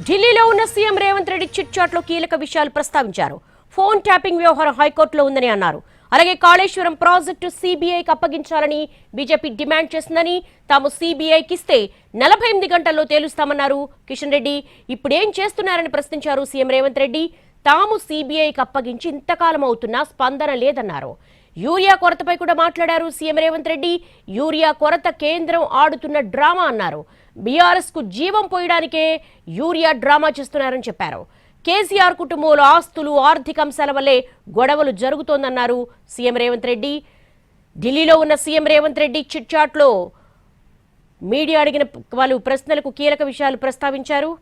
ఢిల్లీలో ఉన్న CM Revanth Reddy chit చాట్లో కీలక విషయాలు ప్రస్తావించారు. ఫోన్ ట్యాపింగ్ వ్యవహారం హైకోర్టులో ఉందని అన్నారు. అలాగే కాళేశ్వరం ప్రాజెక్టు సీబీఐకి అప్పగించాలని బీజేపీ డిమాండ్ చేస్తుందని, తాము సీబీఐకి ఇస్తే 48 గంటల్లో తేలుస్తామన్నారు కిషన్ రెడ్డి. ఇప్పుడేం చేస్తున్నారని ప్రశ్నించారు సీఎం రేవంత్ రెడ్డి. తాము సీబీఐకి అప్పగించి ఇంతకాలం అవుతున్నా స్పందన లేదన్నారు. యూరియా కొరతపై కూడా మాట్లాడారు సీఎం రేవంత్ రెడ్డి. యూరియా కొరత కేంద్రం ఆడుతున్న డ్రామా అన్నారు. బీఆర్ఎస్ కు జీవం పోయడానికే యూరియా డ్రామా చేస్తున్నారని చెప్పారు. కేసీఆర్ కుటుంబంలో ఆస్తులు, ఆర్థిక అంశాల వల్లే గొడవలు జరుగుతోందన్నారు సీఎం రేవంత్ రెడ్డి. ఢిల్లీలో ఉన్న సీఎం రేవంత్ రెడ్డి చిట్ చాట్లో మీడియా అడిగిన వాళ్ళు ప్రశ్నలకు కీలక విషయాలు ప్రస్తావించారు.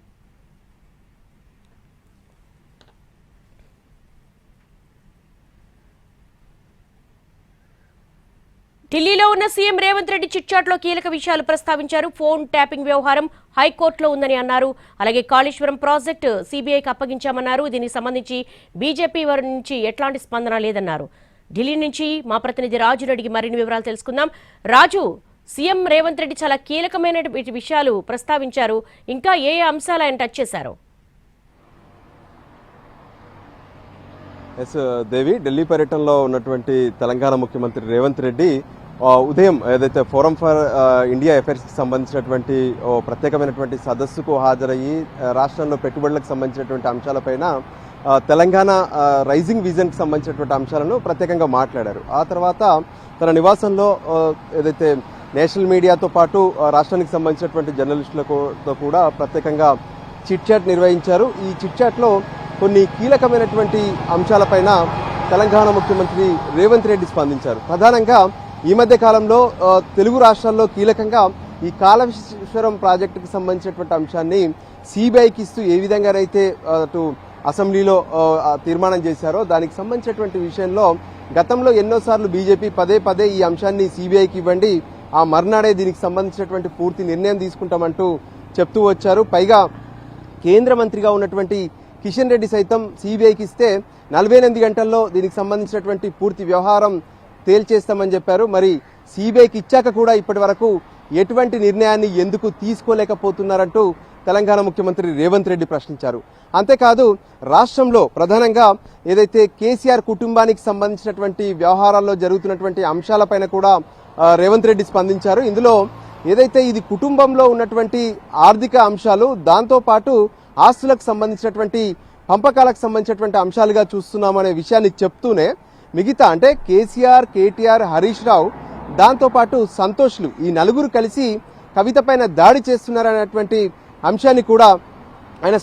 ఢిల్లీలో ఉన్న సీఎం రేవంత్ రెడ్డి చిట్ చాట్లో కీలక విషయాలు ప్రస్తావించారు. ఫోన్ ట్యాపింగ్ వ్యవహారం హైకోర్టులో ఉందని అన్నారు. అలాగే కాళేశ్వరం ప్రాజెక్టు సీబీఐకి అప్పగించామన్నారు. దీనికి సంబంధించి బీజేపీ వారి నుంచి ఎట్లాంటి స్పందన లేదన్నారు. ఢిల్లీ నుంచి మా ప్రతినిధి రాజు రెడ్డికి మరిన్ని వివరాలు తెలుసుకుందాం. రాజు, సీఎం రేవంత్ రెడ్డి చాలా కీలకమైన విషయాలు ప్రస్తావించారు. ఇంకా ఏ అంశాలు ఆయన టచ్ చేశారు? ఎస్ దేవి, ఢిల్లీ పర్యటనలో ఉన్నటువంటి తెలంగాణ ముఖ్యమంత్రి రేవంత్ రెడ్డి ఉదయం ఏదైతే ఫోరం ఫర్ ఇండియా అఫైర్స్కి సంబంధించినటువంటి ప్రత్యేకమైనటువంటి సదస్సుకు హాజరయ్యి రాష్ట్రంలో పెట్టుబడులకు సంబంధించినటువంటి అంశాలపైన తెలంగాణ రైజింగ్ విజన్కి సంబంధించినటువంటి అంశాలను ప్రత్యేకంగా మాట్లాడారు. ఆ తర్వాత తన నివాసంలో ఏదైతే నేషనల్ మీడియాతో పాటు రాష్ట్రానికి సంబంధించినటువంటి జర్నలిస్టులతో కూడా ప్రత్యేకంగా చిట్ చాట్ నిర్వహించారు. ఈ చిట్ చాట్లో కొన్ని కీలకమైనటువంటి అంశాలపైన తెలంగాణ ముఖ్యమంత్రి రేవంత్ రెడ్డి స్పందించారు. ప్రధానంగా ఈ మధ్య కాలంలో తెలుగు రాష్ట్రాల్లో కీలకంగా ఈ కాళేశ్వరం ప్రాజెక్టుకు సంబంధించినటువంటి అంశాన్ని సిబిఐకి ఇస్తూ ఏ విధంగానైతే అటు అసెంబ్లీలో తీర్మానం చేశారో దానికి సంబంధించినటువంటి విషయంలో గతంలో ఎన్నోసార్లు బీజేపీ పదే ఈ అంశాన్ని సిబిఐకి ఇవ్వండి, ఆ మర్నాడే దీనికి సంబంధించినటువంటి పూర్తి నిర్ణయం తీసుకుంటామంటూ చెప్తూ వచ్చారు. పైగా కేంద్ర మంత్రిగా ఉన్నటువంటి కిషన్ రెడ్డి సైతం సిబిఐకి ఇస్తే 48 గంటల్లో దీనికి సంబంధించినటువంటి పూర్తి వ్యవహారం తేల్చేస్తామని చెప్పారు. మరి సిబిఐకి ఇచ్చాక కూడా ఇప్పటి వరకు ఎటువంటి నిర్ణయాన్ని ఎందుకు తీసుకోలేకపోతున్నారంటూ తెలంగాణ ముఖ్యమంత్రి రేవంత్ రెడ్డి ప్రశ్నించారు. అంతేకాదు రాష్ట్రంలో ప్రధానంగా ఏదైతే కేసీఆర్ కుటుంబానికి సంబంధించినటువంటి వ్యవహారాల్లో జరుగుతున్నటువంటి అంశాలపైన కూడా రేవంత్ రెడ్డి స్పందించారు. ఇందులో ఏదైతే ఇది కుటుంబంలో ఉన్నటువంటి ఆర్థిక అంశాలు, దాంతోపాటు ఆస్తులకు సంబంధించినటువంటి పంపకాలకు సంబంధించినటువంటి అంశాలుగా చూస్తున్నామనే విషయాన్ని చెప్తూనే మిగతా అంటే కేసీఆర్, కేటీఆర్, హరీష్ రావు, దాంతోపాటు సంతోష్లు, ఈ నలుగురు కలిసి కవిత పైన దాడి చేస్తున్నారనేటువంటి అంశాన్ని కూడా ఆయన